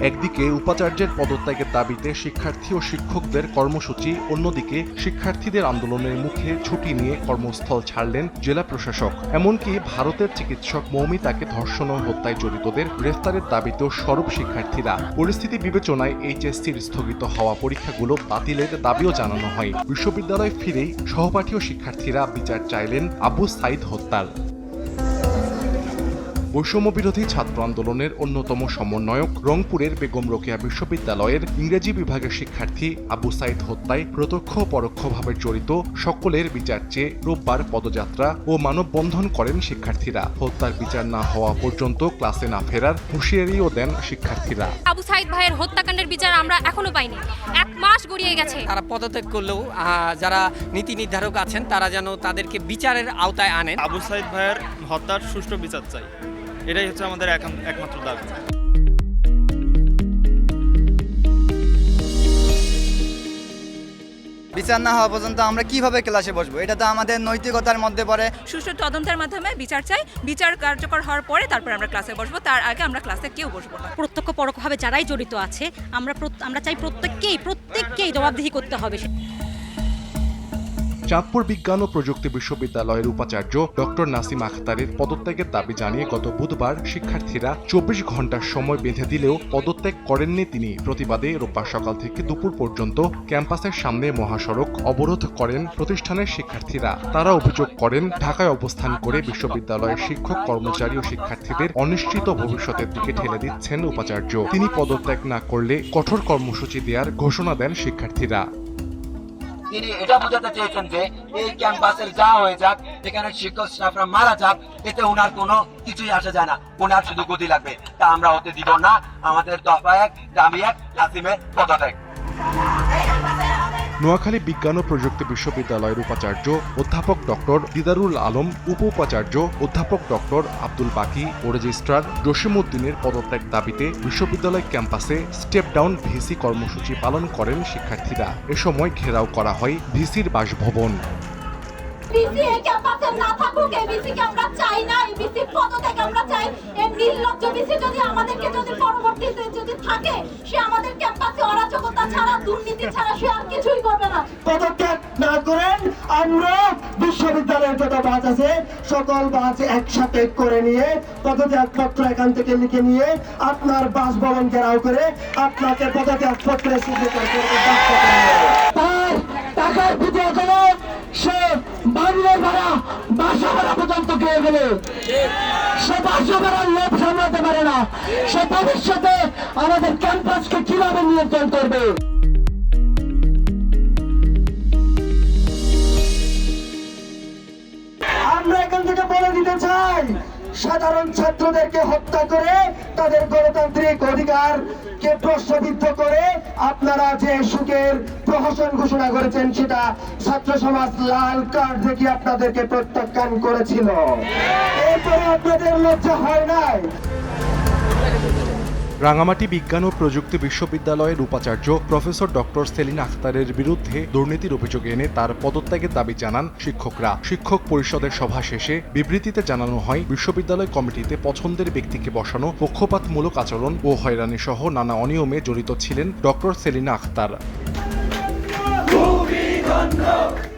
একদিকে উপাচার্যের পদত্যাগের দাবিতে শিক্ষার্থী ও শিক্ষকদের কর্মসূচি, অন্যদিকে শিক্ষার্থীদের আন্দোলনের মুখে ছুটি নিয়ে কর্মস্থল ছাড়লেন জেলা প্রশাসক। এমনকি ভারতের চিকিৎসক মৌমিতাকে ধর্ষণ ও হত্যায় জড়িতদের গ্রেফতারের দাবিতেও সরব শিক্ষার্থীরা। পরিস্থিতি বিবেচনায় এইচএসসির স্থগিত হওয়া পরীক্ষাগুলো বাতিলের দাবিও জানানো হয়। বিশ্ববিদ্যালয়ে ফিরেই সহপাঠী ও শিক্ষার্থীরা বিচার চাইলেন আবু সাইদ হত্যার। বৈষম্য বিরোধী ছাত্র আন্দোলনের অন্যতম সমন্বয়ক রংপুরের বেগম রোকেয়া বিশ্ববিদ্যালয়ের ইংরেজি বিভাগের শিক্ষার্থী আবু সাইদ হত্যায় প্রত্যক্ষ ও পরোক্ষভাবে জড়িত সকলের বিচার চেয়ে রোববার পদযাত্রা ও মানববন্ধন করেন শিক্ষার্থীরা। হত্যার বিচার না হওয়া পর্যন্ত ক্লাসে না ফেরার হুঁশিয়ারিও দেন শিক্ষার্থীরা। আবু সাইদ ভাইয়ের হত্যাকাণ্ডের বিচার আমরা এখনো পাইনি, 1 মাস গড়িয়ে গেছে। তারা পদত্যাগ করলেও যারা নীতি নির্ধারক আছেন তারা যেন তাদেরকে বিচারের আওতায় আনেন। আবু সাইদ ভাইয়ের হত্যার সুষ্ঠু বিচার চাই, এটাই হচ্ছে আমাদের একমাত্র দাবি। বিচার না হওয়া পর্যন্ত আমরা কিভাবে ক্লাসে বসবো? এটা তো আমাদের নৈতিকতার মধ্যে পড়ে। সুষ্ঠু তদন্তের মাধ্যমে বিচার চাই, বিচার কার্যকর হওয়ার পরে তারপর আমরা ক্লাসে বসবো, তার আগে আমরা ক্লাসে কেউ বসবো না। প্রত্যক্ষ পরোক্ষভাবে যারাই জড়িত আছে আমরা চাই প্রত্যেককেই জবাবদিহি করতে হবে। চাঁদপুর বিজ্ঞান ও প্রযুক্তি বিশ্ববিদ্যালয়ের উপাচার্য ডক্টর নাসিম আখতারের পদত্যাগের দাবি জানিয়ে গত বুধবার শিক্ষার্থীরা 24 ঘণ্টার সময় বেঁধে দিলেও পদত্যাগ করেননি তিনি। প্রতিবাদে রোববার সকাল থেকে দুপুর পর্যন্ত ক্যাম্পাসের সামনে মহাসড়ক অবরোধ করেন প্রতিষ্ঠানের শিক্ষার্থীরা। তারা অভিযোগ করেন, ঢাকায় অবস্থান করে বিশ্ববিদ্যালয়ের শিক্ষক, কর্মচারী ও শিক্ষার্থীদের অনিশ্চিত ভবিষ্যতের দিকে ঠেলে দিচ্ছেন উপাচার্য। তিনি পদত্যাগ না করলে কঠোর কর্মসূচি দেওয়ার ঘোষণা দেন শিক্ষার্থীরা। তিনি এটা বোঝাতে চেয়েছেন যে এই ক্যাম্পাসের যা হয়ে যাক, এখানে শিক্ষক স্টাফরা মারা যাক, এতে ওনার কোনো কিছুই আসা যায় না, ওনার শুধু গতি লাগবে। তা আমরা হতে দিব না। আমাদের দফা 1, দাবি 1, নাসিমের পদত্যাগ। নোয়াখালী বিজ্ঞান ও প্রযুক্তি বিশ্ববিদ্যালয়ের উপাচার্য অধ্যাপক ডক্টর দিদারুল আলম, উপ উপাচার্য অধ্যাপক ডক্টর আব্দুল বাকি ও রেজিস্ট্রার জসিমউদ্দিনের পদত্যাগ দাবিতে বিশ্ববিদ্যালয় ক্যাম্পাসে স্টেপ ডাউন ভিসি কর্মসূচি পালন করেন শিক্ষার্থীরা। এ সময় ঘেরাও করা হয় ভিসির বাসভবন। বিসি এই ক্যাম্পাসে না থাকুক, এই বিসিকে আমরা চাই না, এই বিসি পদত্যাগ আমরা চাই। এই নির্লজ্জ বিসি যদি আমাদেরকে পরবর্তীতে যদি থাকে, সে আমাদের ক্যাম্পাসে অরাজকতা ছাড়া, দুর্নীতি ছাড়া সে আর কিছুই করবে না। পদত্যাগ না করেন আমরা বিশ্ববিদ্যালয়ের যত বাস আছে সকল বাস একসাথে করে নিয়ে পদত্যাগপত্র এখান থেকে লিখে নিয়ে আপনার বাসভবন ঘেরাও করে আপনাকে পদত্যাগপত্রে সিগনেচার করতে তার টাকার ভিডিও করে সে বাংলা ভাড়া, বাসা ভাড়া পর্যন্ত খেয়ে গেলে সে বাসা ভাড়ার লোভ সামলাতে পারে না। সে ভবিষ্যতে আমাদের ক্যাম্পাসকে কিভাবে নিয়ন্ত্রণ করবে? আমরা এখান থেকে বলে দিতে চাই, সাধারণ ছাত্রদেরকে হত্যা করে তাদের গণতান্ত্রিক অধিকারকে প্রশ্নবিদ্ধ করে আপনারা যে সুখের প্রহসন ঘোষণা করেছেন, সেটা ছাত্র সমাজ লাল কার্ড দেখে আপনাদেরকে প্রত্যাখ্যান করেছিল। এরপরে আপনাদের লজ্জা হয় নাই। রাঙামাটি বিজ্ঞান ও প্রযুক্তি বিশ্ববিদ্যালয়ের উপাচার্য প্রফেসর ডক্টর সেলিনা আখতারের বিরুদ্ধে দুর্নীতির অভিযোগ এনে তার পদত্যাগের দাবি জানান শিক্ষকরা। শিক্ষক পরিষদের সভা শেষে বিবৃতিতে জানানো হয়, বিশ্ববিদ্যালয় কমিটিতে পছন্দের ব্যক্তিকে বসানো, পক্ষপাতমূলক আচরণ ও হয়রানি সহ নানা অনিয়মে জড়িত ছিলেন ডক্টর সেলিনা আখতার।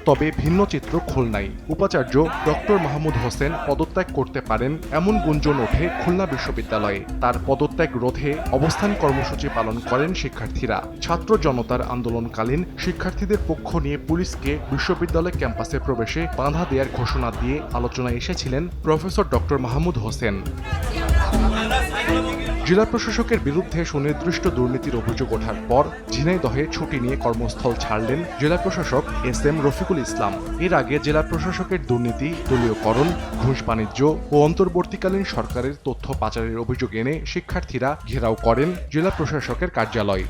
তবে ভিন্ন চিত্র খুলনায়। উপাচার্য ডক্টর মাহমুদ হোসেন পদত্যাগ করতে পারেন এমন গুঞ্জন ওঠে খুলনা বিশ্ববিদ্যালয়ে। তার পদত্যাগ রোধে অবস্থান কর্মসূচি পালন করেন শিক্ষার্থীরা। ছাত্র জনতার আন্দোলনকালীন শিক্ষার্থীদের পক্ষ নিয়ে পুলিশকে বিশ্ববিদ্যালয় ক্যাম্পাসে প্রবেশে বাধা দেওয়ার ঘোষণা দিয়ে আলোচনায় এসেছিলেন প্রফেসর ডক্টর মাহমুদ হোসেন। জেলা প্রশাসকের বিরুদ্ধে সুনির্দিষ্ট দুর্নীতির অভিযোগ ওঠার পর ঝিনাইদহে ছুটি নিয়ে কর্মস্থল ছাড়লেন জেলা প্রশাসক এস.এম. রফিকুল ইসলাম। এর আগে জেলা প্রশাসকের দুর্নীতি, দলীয়করণ, ঘুষ বাণিজ্য ও অন্তর্বর্তীকালীন সরকারের তথ্য পাচারের অভিযোগ এনে শিক্ষার্থীরা ঘেরাও করেন জেলা প্রশাসকের কার্যালয়।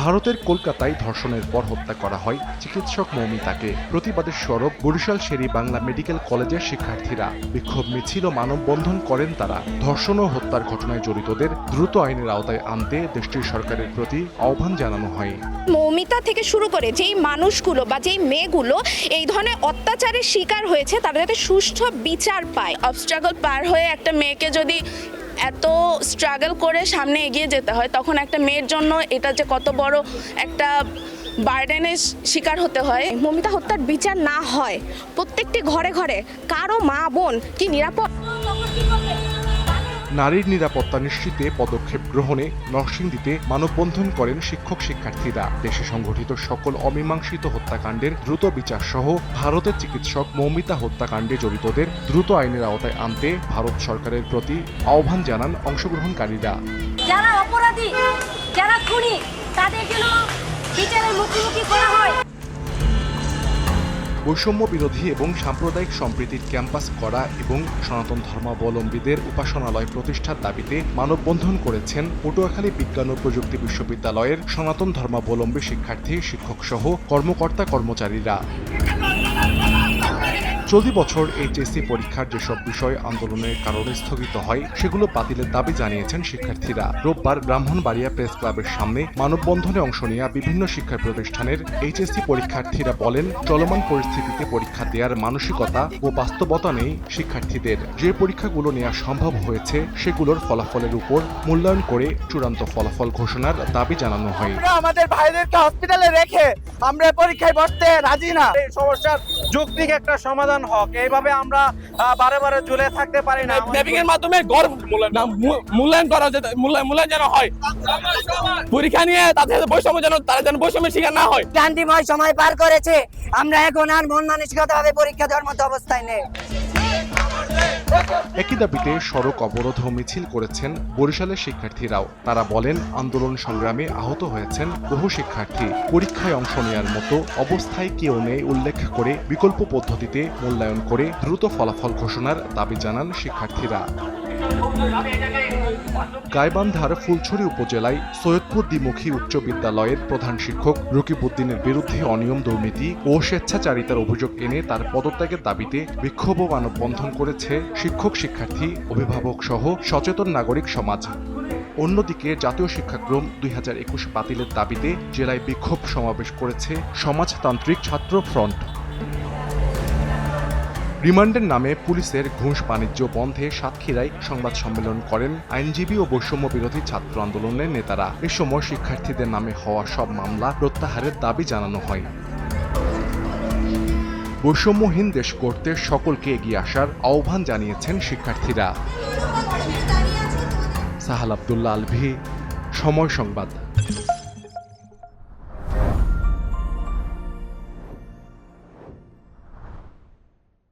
ভারতের কলকাতায় ধর্ষণের পর হত্যা করা হয় চিকিৎসক মৌমিতাকে। প্রতিবাদের স্বরূপ বরিশাল শেরি বাংলা মেডিকেল কলেজের শিক্ষার্থীরা বিক্ষোভ মিছিল ও মানববন্ধন করেন তারা। ধর্ষণ ও হত্যার ঘটনায় জড়িতদের দ্রুত আইনের আওতায় আনতে দেশটির সরকারের প্রতি আহ্বান জানানো হয়। মৌমিতা থেকে শুরু করে যেই মানুষগুলো বা যেই মেয়েগুলো এই ধরনের অত্যাচারের শিকার হয়েছে, তারা যাতে সুষ্ঠু বিচার পায়। অবস্ট্রাগল পার হয়ে একটা মেয়েকে যদি এত স্ট্রাগল করে সামনে এগিয়ে যেতে হয়, তখন একটা মেয়ের জন্য এটা যে কত বড় একটা বার্ডেনের শিকার হতে হয়। মৌমিতা হত্যার বিচার না হয়, প্রত্যেকটি ঘরে ঘরে কারো মা বোন কি নিরাপদ? নারীর নিরাপত্তা নিশ্চিতে পদক্ষেপ গ্রহণে নরসিংদীতে মানববন্ধন করেন শিক্ষক শিক্ষার্থীরা। দেশে সংঘটিত সকল অমীমাংসিত হত্যাকাণ্ডের দ্রুত বিচার সহ ভারতের চিকিৎসক মৌমিতা হত্যাকাণ্ডে জড়িতদের দ্রুত আইনের আওতায় আনতে ভারত সরকারের প্রতি আহ্বান জানান অংশগ্রহণকারীরা। যারা অপরাধী, যারা খুনি, তাদের যেন বিচারের মুখোমুখি করা হয়। বৈষম্য বিরোধী এবং সাম্প্রদায়িক সম্প্রীতির ক্যাম্পাস করা এবং সনাতন ধর্মাবলম্বীদের উপাসনালয় প্রতিষ্ঠার দাবিতে মানববন্ধন করেছেন পটুয়াখালী বিজ্ঞান ও প্রযুক্তি বিশ্ববিদ্যালয়ের সনাতন ধর্মাবলম্বী শিক্ষার্থী, শিক্ষক সহ কর্মকর্তা কর্মচারীরা। চলতি বছর এইচএসসি পরীক্ষার যেসব বিষয় আন্দোলনের কারণে স্থগিত হয় সেগুলো বাতিলের দাবি জানিয়েছেন শিক্ষার্থীরা। রোববার ব্রাহ্মণবাড়িয়া প্রেস ক্লাবের সামনে মানববন্ধনে অংশ নেওয়া বিভিন্ন শিক্ষা প্রতিষ্ঠানের এইচএসসি পরীক্ষার্থীরা বলেন, চলমান পরিস্থিতিতে পরীক্ষা দেওয়ার মানসিকতা ও বাস্তবতা নেই শিক্ষার্থীদের। যে পরীক্ষাগুলো নেওয়া সম্ভব হয়েছে সেগুলোর ফলাফলের উপর মূল্যায়ন করে চূড়ান্ত ফলাফল ঘোষণার দাবি জানানো হয়। আমাদের ভাইদেরকে হসপিটালে রেখে আমরা পরীক্ষায় বসতে রাজি না। এই সমস্যার যৌক্তিক একটা সমাধান হোক, এইভাবে আমরা বারে বারে ঝুলে থাকতে পারি না। ম্যাপিং এর মাধ্যমে গড় মূল্যায়ন করা যেতে মূল্যায়ন যেন হয়, পরীক্ষা নিয়ে তাদের বৈষম্য যেন তারা যেন বৈষম্যের শিকার না হয়। শান্তিময় সময় পার করেছে, আমরা এখন আর মন মানসিকতাভাবে পরীক্ষা দেওয়ার মতো অবস্থায় নেই। একই দাবিতে সড়ক অবরোধ ও মিছিল করেছেন বরিশালের শিক্ষার্থীরাও। তারা বলেন, আন্দোলন সংগ্রামে আহত হয়েছেন বহু শিক্ষার্থী, পরীক্ষায় অংশ নেওয়ার মতো অবস্থায় কেউ নেই উল্লেখ করে বিকল্প পদ্ধতিতে মূল্যায়ন করে দ্রুত ফলাফল ঘোষণার দাবি জানান শিক্ষার্থীরা। গাইবান্ধার ফুলছড়ি উপজেলায় সৈয়দপুর দ্বিমুখী উচ্চ বিদ্যালয়ের প্রধান শিক্ষক রকিবউদ্দিনের বিরুদ্ধে অনিয়ম, দুর্নীতি ও স্বেচ্ছাচারিতার অভিযোগ এনে তার পদত্যাগের দাবিতে বিক্ষোভ ও মানববন্ধন করেছে শিক্ষক, শিক্ষার্থী, অভিভাবক সহ সচেতন নাগরিক সমাজ। অন্যদিকে জাতীয় শিক্ষাক্রম 2021 বাতিলের দাবিতে জেলায় বিক্ষোভ সমাবেশ করেছে সমাজতান্ত্রিক ছাত্র ফ্রন্ট। রিমান্ডের নামে পুলিশের ঘুষ বাণিজ্য বন্ধে সাতক্ষীরায় সংবাদ সম্মেলন করেন আইনজীবী ও বৈষম্য বিরোধী ছাত্র আন্দোলনের নেতারা। এ সময় শিক্ষার্থীদের নামে হওয়া সব মামলা প্রত্যাহারের দাবি জানানো হয়। বৈষম্যহীন দেশ গড়তে সকলকে এগিয়ে আসার আহ্বান জানিয়েছেন শিক্ষার্থীরা। সাহাল আব্দুল্লাহ আলভি, সময় সংবাদ।